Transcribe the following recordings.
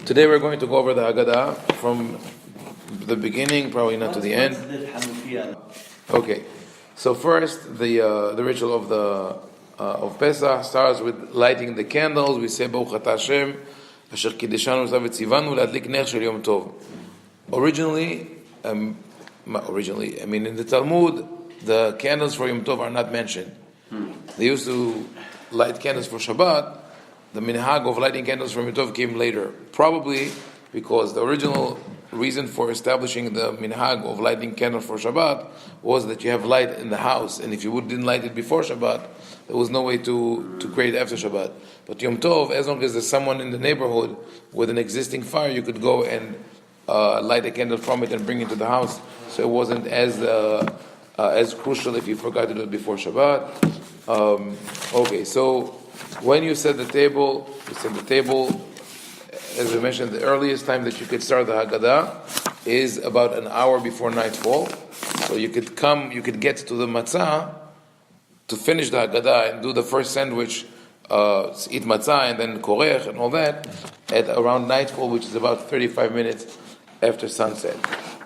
Today we're going to go over the Haggadah from the beginning, probably not to the end. Okay, so first the ritual of Pesach starts with lighting the candles. We say Baruch Atah Hashem Asher Kideshanu V'Tzivanu L'Adlik Ner Shel Yom Tov. Originally, in the Talmud, the candles for Yom Tov are not mentioned. They used to light candles for Shabbat. The minhag of lighting candles for Yom Tov came later, probably because the original reason for establishing the minhag of lighting candles for Shabbat was that you have light in the house, and if you didn't light it before Shabbat, there was no way to create after Shabbat. But Yom Tov, as long as there's someone in the neighborhood with an existing fire, you could go and light a candle from it and bring it to the house. So it wasn't as crucial if you forgot to do it before Shabbat. Okay, so when you set the table, as we mentioned, the earliest time that you could start the Haggadah is about an hour before nightfall. So you could get to the matzah to finish the Haggadah and do the first sandwich, eat matzah and then korech and all that at around nightfall, which is about 35 minutes after sunset.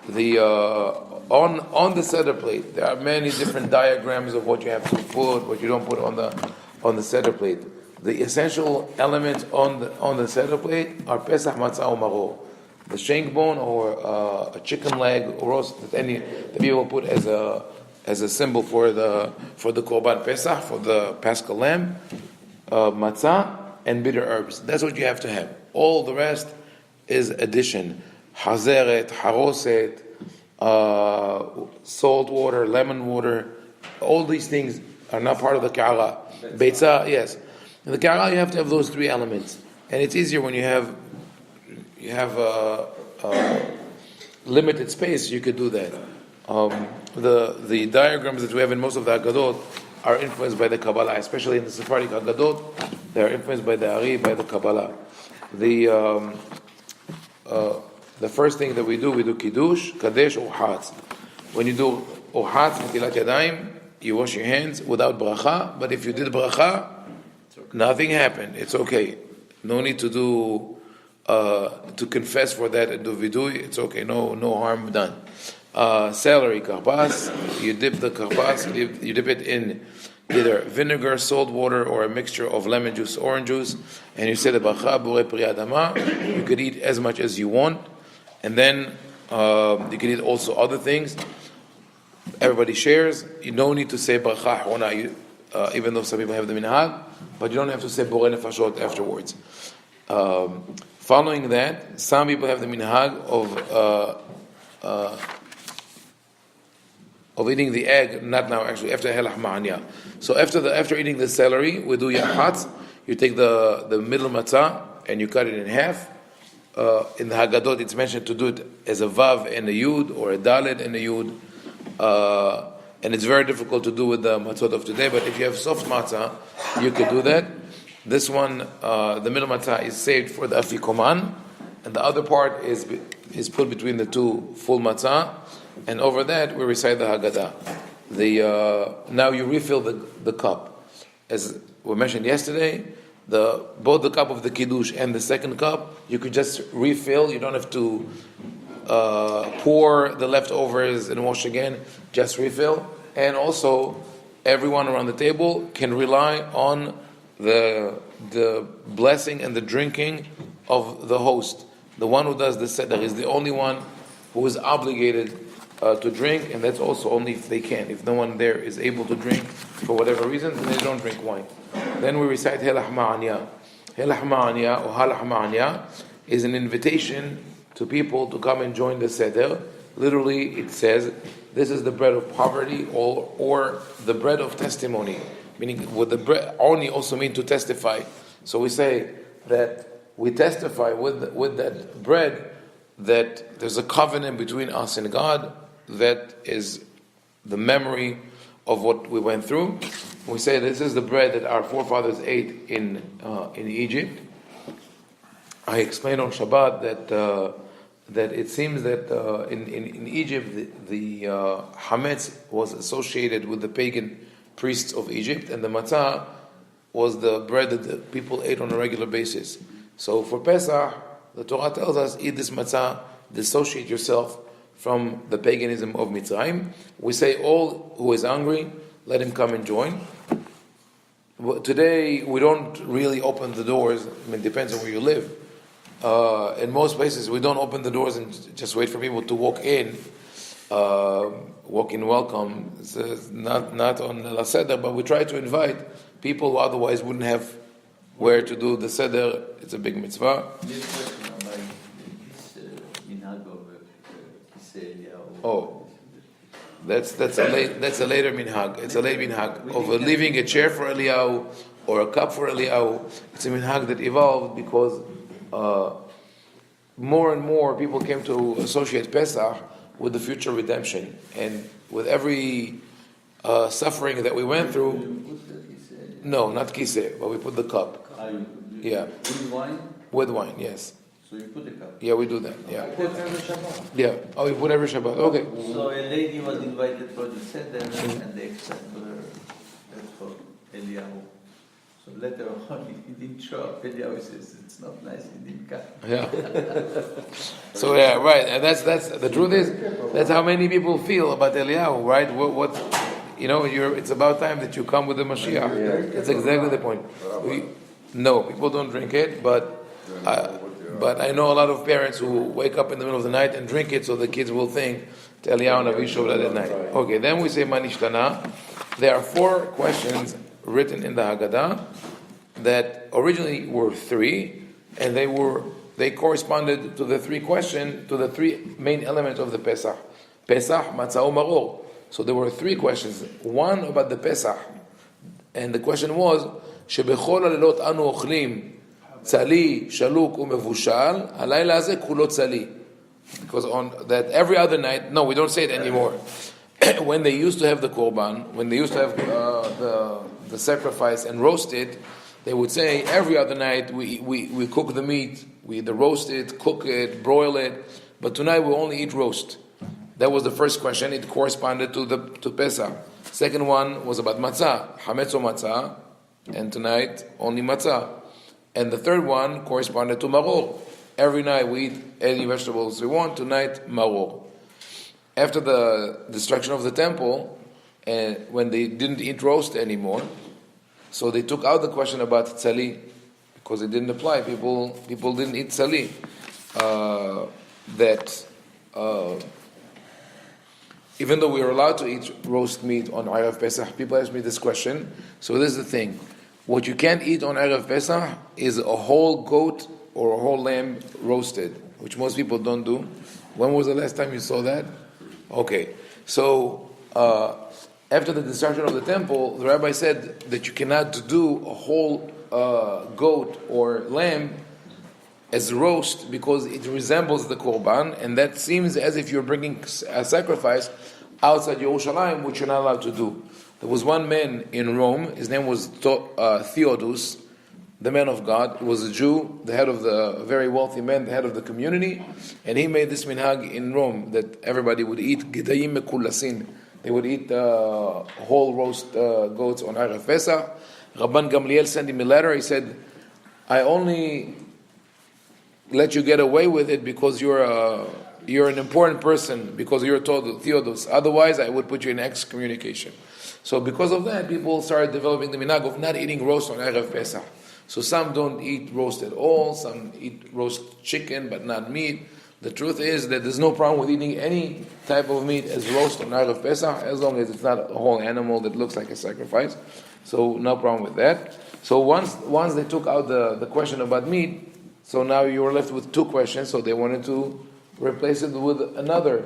On the Seder plate, there are many different diagrams of what you have to put, what you don't put on the Seder plate. The essential elements on the Seder plate are Pesach, Matzah, Maror. The shank bone or a chicken leg or roast that people put as a symbol for the Korban Pesach, for the Paschal lamb, matzah and bitter herbs. That's what you have to have. All the rest is addition. Hazeret, haroset, salt water, lemon water. All these things are not part of the ka'ara. Beitzah, yes. In the ka'ara, you have to have those three elements, and it's easier when you have limited space. You could do that. The diagrams that we have in most of the Haggadot are influenced by the Kabbalah, especially in the Sephardic Haggadot. They are influenced by the Ari, by the Kabbalah. The first thing that we do Kiddush, Kadesh, Uhatz. When you do Uhatz, Netilat Yadayim, you wash your hands without bracha, but if you did bracha, nothing happened. It's okay. No need to do to confess for that and do vidui. It's okay. No harm done. Celery, karpas. You dip the karpas. You dip it in either vinegar, salt water, or a mixture of lemon juice, orange juice, and you say the bracha borei pri adama. You could eat as much as you want, and then you can eat also other things. Everybody shares. You don't need to say bracha hona, even though some people have the minhag, but you don't have to say borei nefashot afterwards. Following that, some people have the minhag of eating the egg, not now actually, after helach ma'anya. So after eating the celery, we do yahatz. You take the middle matzah and you cut it in half. In the Haggadot, it's mentioned to do it as a vav and a yud, or a dalet and a yud. And it's very difficult to do with the matzot of today, but if you have soft matzah, you could do that. This one, the middle matzah is saved for the afikoman, and the other part is put between the two full matzah, and over that we recite the Haggadah. Now you refill the cup. As we mentioned yesterday, both the cup of the Kiddush and the second cup, you could just refill. You don't have to pour the leftovers and wash again, just refill. And also, everyone around the table can rely on the blessing and the drinking of the host. The one who does the Seder is the only one who is obligated to drink, and that's also only if they can. If no one there is able to drink for whatever reason, then they don't drink wine. Then we recite Helach Ma'anya. Helach Ma'anya or Halach Ma'anya is an invitation to people to come and join the Seder. Literally, it says, this is the bread of poverty or the bread of testimony. Meaning, with the bread, only also mean to testify. So we say that we testify with that bread that there's a covenant between us and God. That is the memory of what we went through. We say this is the bread that our forefathers ate in Egypt. I explained on Shabbat that it seems that in Egypt the hametz was associated with the pagan priests of Egypt, and the matzah was the bread that the people ate on a regular basis. So for Pesach, the Torah tells us, eat this matzah, dissociate yourself from the paganism of Mitzrayim. We say, all who is hungry, let him come and join. Today, we don't really open the doors. I mean, it depends on where you live. In most places, we don't open the doors and just wait for people to walk in welcome. It's not on the Seder, but we try to invite people who otherwise wouldn't have where to do the Seder. It's a big mitzvah. Oh, that's a later minhag. It's a late minhag of leaving a chair for Eliyahu or a cup for Eliyahu. It's a minhag that evolved because more and more people came to associate Pesach with the future redemption, and with every suffering that we went through. No, not kiseh, but we put the cup. Yeah. With wine? With wine, yes. So you put the cup? Yeah, we do that. Yeah. Yeah. Oh, we put every Shabbat. Okay. So a lady was invited for the Seder, and they accepted her. That's for Eliyahu. So later on, he didn't show up. Eliyahu says, it's not nice, he didn't come. Yeah. So yeah, right. And that's the truth is, that's how many people feel about Eliyahu, right? What it's about time that you come with the Mashiach. That's exactly the point. No, people don't drink it, but I know a lot of parents who wake up in the middle of the night and drink it so the kids will think Eliyahu Navi showed that at night. Okay, then we say Manishtana. There are 4 questions written in the Haggadah that originally were 3, and they corresponded to the 3 main elements of the Pesach. Pesach, Matzah, Maror. So there were 3 questions. One about the Pesach, and the question was, שבכל הלילות אנו אוכלים צלי, שלוק ומבושל, הלילה הזה כולו צלי. Because on that every other night, no, we don't say it anymore. When they used to have the korban, when they used to have the sacrifice and roast it, they would say every other night we cook the meat, we either roast it, cook it, broil it, but tonight we only eat roast. That was the first question. It corresponded to Pesach. Second one was about matzah, hametz or matzah, and tonight only matzah. And the third one corresponded to maror. Every night we eat any vegetables we want. Tonight maror. After the destruction of the temple, and when they didn't eat roast anymore, so they took out the question about tzali because it didn't apply. People didn't eat tzali. Even though we were allowed to eat roast meat on Erev Pesach, people ask me this question. So this is the thing: what you can't eat on Erev Pesach is a whole goat or a whole lamb roasted, which most people don't do. When was the last time you saw that? Okay, so after the destruction of the temple, the rabbi said that you cannot do a whole goat or lamb as roast because it resembles the korban, and that seems as if you're bringing a sacrifice outside Yerushalayim, which you're not allowed to do. There was one man in Rome, his name was Theodus, the man of God. He was a Jew, a very wealthy man, the head of the community, and he made this minhag in Rome that everybody would eat gedayim mekulasin. They would eat whole roast goats on Erev Pesach. Rabban Gamliel sent him a letter. He said, I only let you get away with it because you're an important person, because you're Theodos. Otherwise, I would put you in excommunication. So because of that, people started developing the minhag of not eating roast on Erev Pesach. So some don't eat roast at all, some eat roast chicken but not meat. The truth is that there's no problem with eating any type of meat as roast on Erev Pesach, as long as it's not a whole animal that looks like a sacrifice. So no problem with that. So once they took out the question about meat, so now you were left with 2 questions, so they wanted to replace it with another.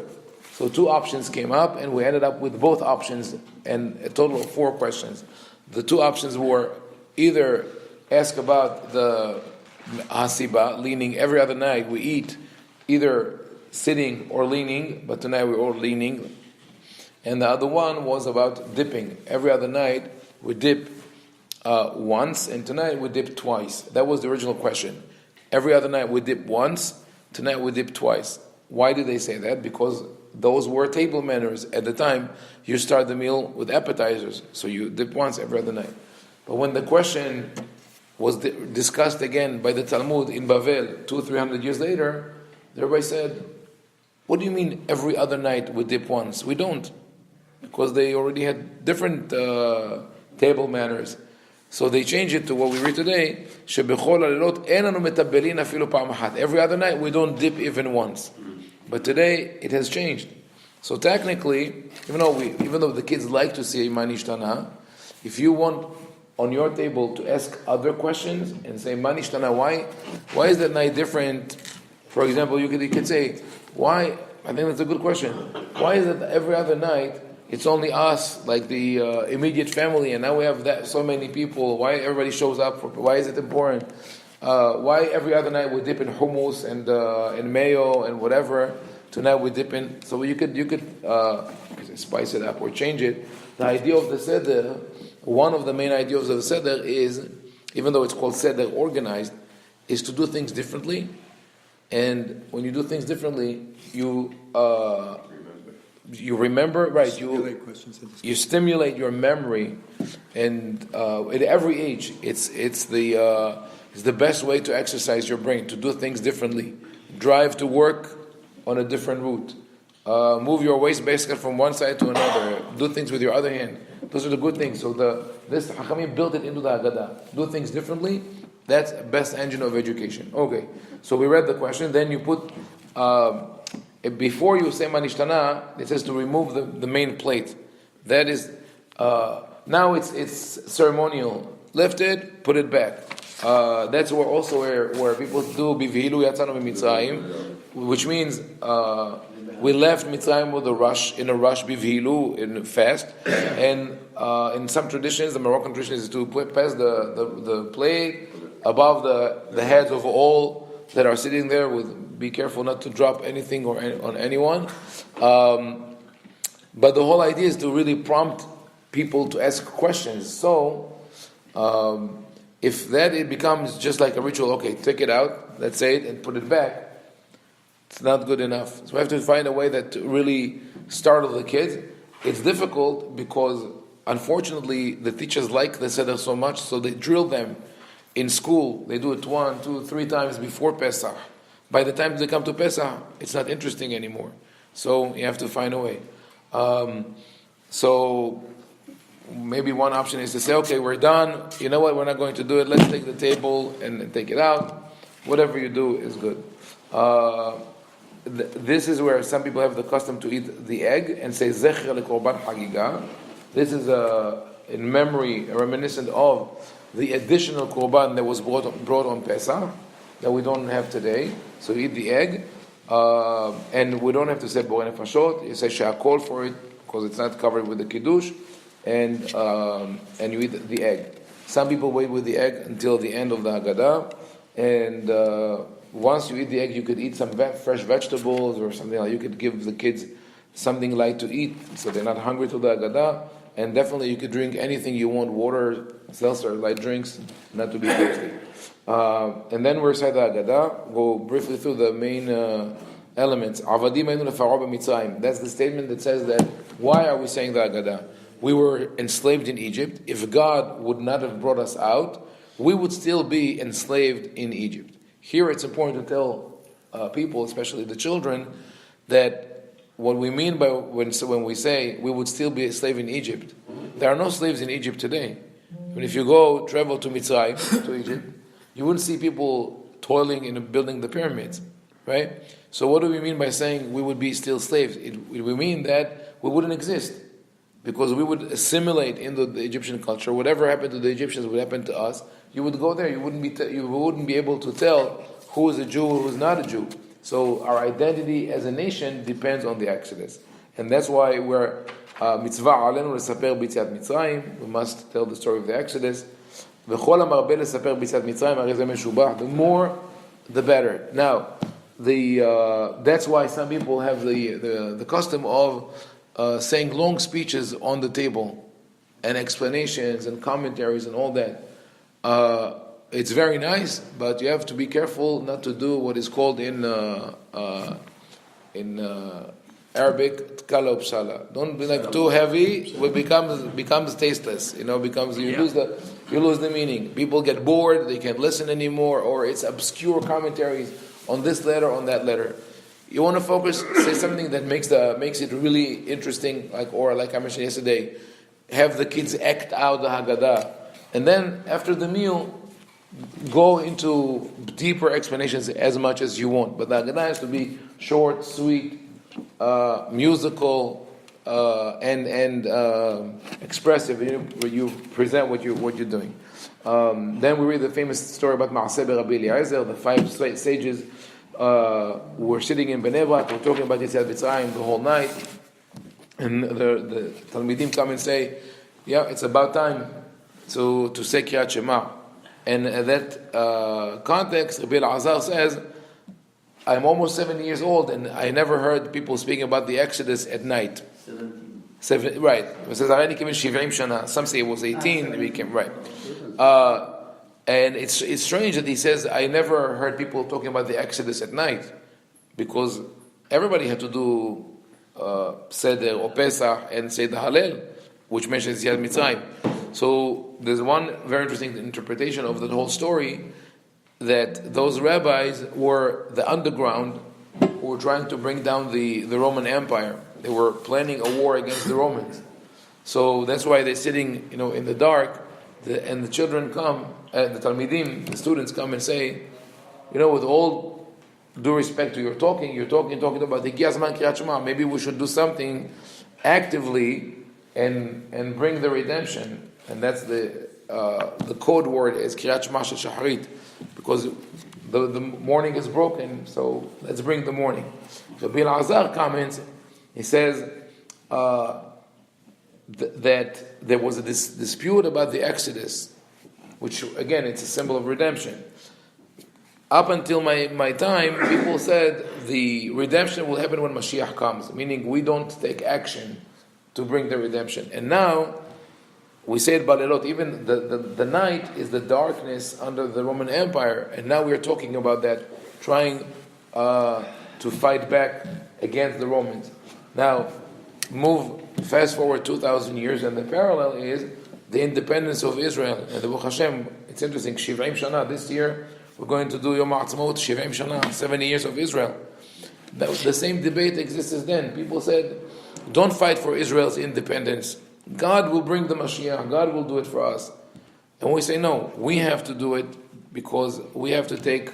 So 2 options came up, and we ended up with both options, and a total of 4 questions. The 2 options were either ask about the hasiba, leaning. Every other night we eat either sitting or leaning, but tonight we're all leaning. And the other one was about dipping. Every other night we dip once, and tonight we dip twice. That was the original question. Every other night we dip once, tonight we dip twice. Why did they say that? Because those were table manners. At the time, you start the meal with appetizers, so you dip once every other night. But when the question was discussed again by the Talmud in Bavel 200-300 years later, the rabbi said, what do you mean every other night we dip once? We don't, because they already had different table manners. So they changed it to what we read today, every other night we don't dip even once. But today it has changed. So technically, even though the kids like to see Manishtana, if you want on your table to ask other questions and say Manishtana, why is that night different? For example, you could say, why? I think that's a good question. Why is it that every other night it's only us, like the immediate family, and now we have so many people? Why everybody shows up? Why is it important? Why every other night we dip in hummus and mayo and whatever? Tonight we dip in. So you could spice it up or change it. The idea of the Seder, one of the main ideas of the Seder is, even though it's called Seder organized, is to do things differently. And when you do things differently, you remember, right? You stimulate your memory, and at every age, it's the best way to exercise your brain, to do things differently. Drive to work on a different route. Move your wastebasket from one side to another. Do things with your other hand. Those are the good things. So this Hachamim built it into the Haggadah. Do things differently. That's the best engine of education. Okay. So we read the question. Then you put before you say Manishtana, it says to remove the main plate. That is now it's ceremonial. Lift it, put it back. That's where people do Bivihilu Yatzanu Mitzrayim, which means we left Mitzrayim with in a rush Bivihilu, in fast, and in some traditions, the Moroccan tradition is to pass the plate above the heads of all that are sitting there. Be careful not to drop anything on anyone. But the whole idea is to really prompt people to ask questions. So if it becomes just like a ritual, okay, take it out, let's say it, and put it back, it's not good enough. So we have to find a way that to really startle the kids. It's difficult because, unfortunately, the teachers like the Seder so much, so they drill them in school. They do it 1, 2, 3 times before Pesach. By the time they come to Pesach, it's not interesting anymore. So you have to find a way. So maybe one option is to say, okay, we're done. You know what? We're not going to do it. Let's take the table and take it out. Whatever you do is good. This is where some people have the custom to eat the egg and say Zecher lekorban hagiga. This is in memory, reminiscent of the additional korban that was brought on Pesach that we don't have today. So you eat the egg, and we don't have to say Borei Nefashot. You say She'akol for it because it's not covered with the kiddush, and you eat the egg. Some people wait with the egg until the end of the Haggadah, and once you eat the egg, you could eat some fresh vegetables or something like. You could give the kids something light to eat, so they're not hungry till the Haggadah. And definitely, you could drink anything you want: water, seltzer, light drinks, not to be thirsty. And then we're inside the Haggadah. Go briefly through the main elements. That's the statement that says that. Why are we saying the Haggadah? We were enslaved in Egypt. If God would not have brought us out, we would still be enslaved in Egypt. Here it's important to tell people, especially the children, that what we mean by when we say we would still be a slave in Egypt, there are no slaves in Egypt today. When if you travel to Mitzrayim, to Egypt, you wouldn't see people toiling in building the pyramids, right? So what do we mean by saying we would be still slaves? We mean that we wouldn't exist, because we would assimilate into the Egyptian culture. Whatever happened to the Egyptians would happen to us. You would go there. You wouldn't be able to tell who is a Jew, who is not a Jew. So our identity as a nation depends on the Exodus, and that's why we're mitzvah alenu lesaper b'yetziat Mitzrayim. We must tell the story of the Exodus. V'chol hamarbe lesaper b'yetziat Mitzrayim harei zeh meshubach. The more, the better. Now, that's why some people have the custom of saying long speeches on the table, and explanations and commentaries and all that. It's very nice, but you have to be careful not to do what is called in Arabic tkala upsala. Don't be like too heavy. It becomes tasteless. Becomes you lose the meaning. People get bored. They can't listen anymore, or it's obscure commentaries on this letter, on that letter. You want to focus, say something that makes it really interesting, like I mentioned yesterday. Have the kids act out the Haggadah, and then after the meal, go into deeper explanations as much as you want. But the Haggadah has to be short, sweet, musical, and expressive. Where you present what you're doing. Then we read the famous story about Ma'aseh Rabbi Eliezer, the 5 sages were sitting in Bnei Brak. We're talking about Yetziat Mitzrayim the whole night, and the Talmidim come and say, "Yeah, it's about time to say Kriyat Shema." And at that context, Rabbi Elazar says, I'm almost 70 years old, and I never heard people speaking about the Exodus at night. 17. Right. It says, some say it was 18. It became, right. And it's strange that he says, I never heard people talking about the Exodus at night, because everybody had to do Seder or Pesach and say the Hallel, which mentions Yetziat Mitzrayim. So there's one very interesting interpretation of the whole story, that those rabbis were the underground who were trying to bring down the Roman Empire. They were planning a war against the Romans. So that's why they're sitting, in the dark, and the children come, the Talmidim, the students come and say, with all due respect to you're talking about the Higiyah Zman Kriyat Shema. Maybe we should do something actively and bring the redemption. And that's the code word is Kriyat Shema Shel Shacharit, because the morning is broken, so let's bring the morning. Rabbi Elazar comments, he says that there was this dispute about the Exodus, which again, it's a symbol of redemption. Up until my time, people said the redemption will happen when Mashiach comes, meaning we don't take action to bring the redemption. And now, we say it Balelot, even the night is the darkness under the Roman Empire, and now we're talking about that, trying to fight back against the Romans. Now, fast forward 2,000 years, and the parallel is the independence of Israel. And the Baruch Hashem, it's interesting, Shiv'im Shana, this year we're going to do Yom HaAtzmaut, Shiv'im Shana, 70 years of Israel. The same debate existed then. People said, don't fight for Israel's independence. God will bring the Mashiach. God will do it for us. And we say, no, we have to do it because we have to take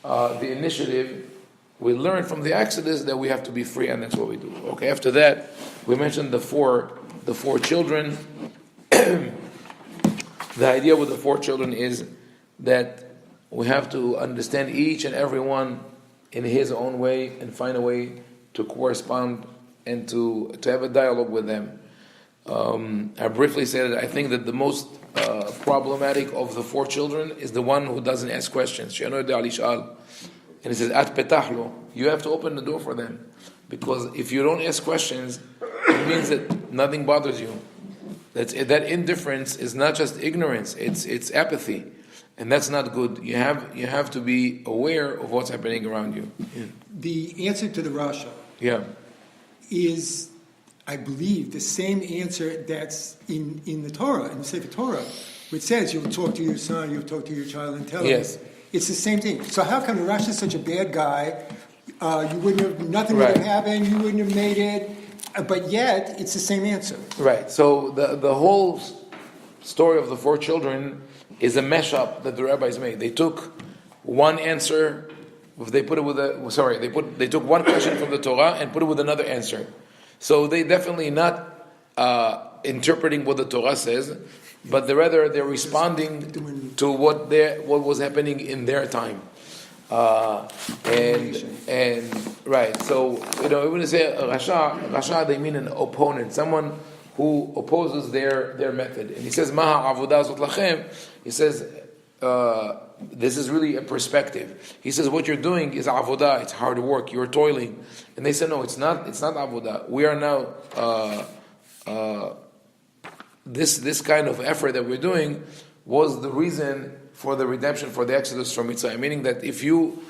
the initiative. We learn from the Exodus that we have to be free, and that's what we do. Okay, after that, we mentioned the four children. The idea with the 4 children is that we have to understand each and every one in his own way and find a way to correspond and to have a dialogue with them. I briefly said that I think that the most problematic of the 4 children is the one who doesn't ask questions. And it says, At petahlo, you have to open the door for them. Because if you don't ask questions, it means that nothing bothers you. That indifference is not just ignorance, it's apathy. And that's not good. You have to be aware of what's happening around you. Yeah. The answer to the Rasha is, I believe, the same answer that's in the Torah, in the Sefer Torah, which says you'll talk to your son, you'll talk to your child and tell him. It's the same thing. So how come Rasha is such a bad guy? Nothing would have happened, you wouldn't have made it, but yet it's the same answer. Right. So the whole story of the 4 children is a mashup that the rabbis made. They took one answer, they took one question from the Torah and put it with another answer. So they definitely not interpreting what the Torah says, but they're responding to what was happening in their time. And right. So when you say Rasha, they mean an opponent, someone who opposes their method. And he says, Maha avodah zot lachem. He says, this is really a perspective. He says, what you're doing is avodah, it's hard work, you're toiling. And they said, no, it's not avodah. We are now, this kind of effort that we're doing was the reason for the redemption, for the exodus from Mitzrayim. Meaning that if you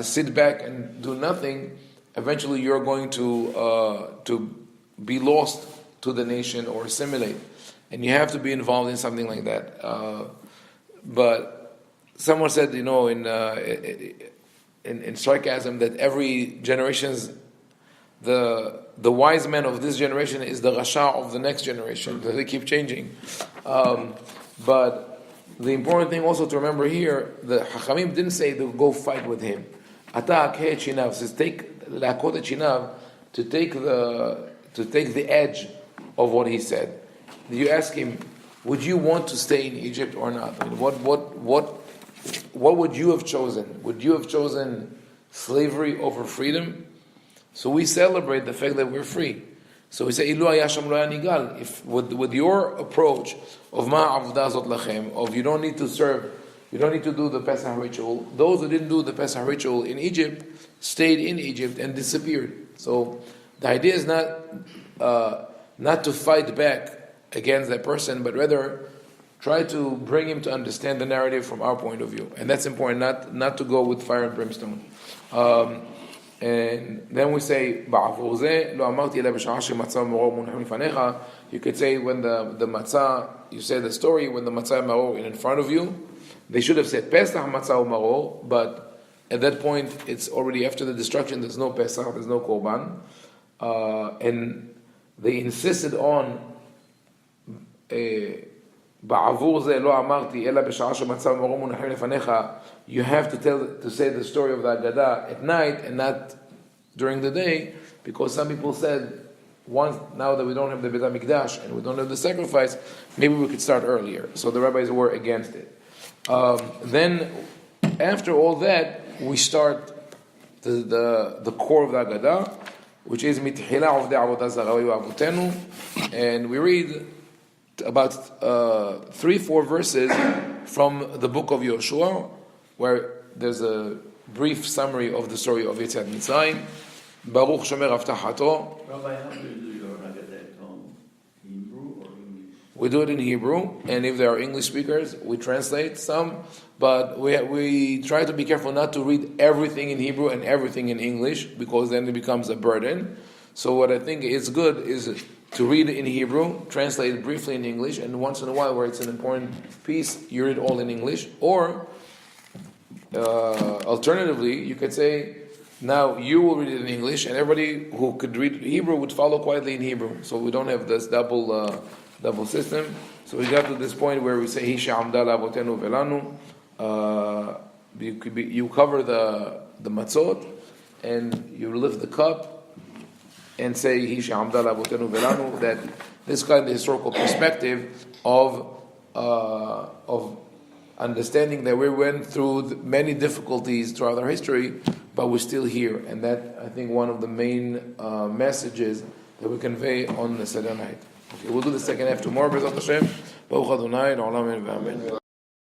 sit back and do nothing, eventually you're going to be lost to the nation or assimilate, and you have to be involved in something like that. But someone said, in sarcasm, that every generation's the wise man of this generation is the rasha of the next generation. They keep changing. But the important thing also to remember here, the Hachamim didn't say to go fight with him. Ata akhe chinav says take lakot chinav to take the edge of what he said. You ask him, would you want to stay in Egypt or not? I mean, what would you have chosen? Would you have chosen slavery over freedom? So we celebrate the fact that we're free. So we say, Ilu hayasham lo nigal. If with your approach of ma avda zot lachem, of you don't need to serve, you don't need to do the Pesach ritual. Those who didn't do the Pesach ritual in Egypt stayed in Egypt and disappeared. So the idea is not to fight back against that person, but rather try to bring him to understand the narrative from our point of view. And that's important, not to go with fire and brimstone. And then we say, you could say when the matzah, you say the story, when the matzah and maror in front of you, they should have said Pesach matzah maror, but at that point it's already after the destruction, there's no Pesach, there's no Korban. And they insisted on you have to say the story of the Agadah at night and not during the day, because some people said, now that we don't have the Beit HaMikdash and we don't have the sacrifice, maybe we could start earlier. So the rabbis were against it. Then, after all that, we start the core of the Agadah, which is Mitchila of the Avodah Zarah Avotenu, and we read about 3-4 verses from the book of Yoshua, where there's a brief summary of the story of Yetziat Mitzrayim. Baruch Shomer Avtachato. Rabbi, how do you do your Haggadah at home? Hebrew or English? We do it in Hebrew, and if there are English speakers, we translate some. But we try to be careful not to read everything in Hebrew and everything in English, because then it becomes a burden. So what I think is good is to read it in Hebrew, translate it briefly in English, and once in a while, where it's an important piece, you read all in English. Or alternatively, you could say, now you will read it in English, and everybody who could read Hebrew would follow quietly in Hebrew. So we don't have this double system. So we got to this point where we say, Hisha amda lavotenu velanu. You cover the matzot, and you lift the cup, and say, Hisha amda lavotenu velanu, that this kind of historical perspective of understanding that we went through many difficulties throughout our history, but we're still here. And that, I think, one of the main messages that we convey on the Seder night. Okay, we'll do the second half tomorrow, B'ezrat Hashem. Baruch Adonai, L'olam Amen.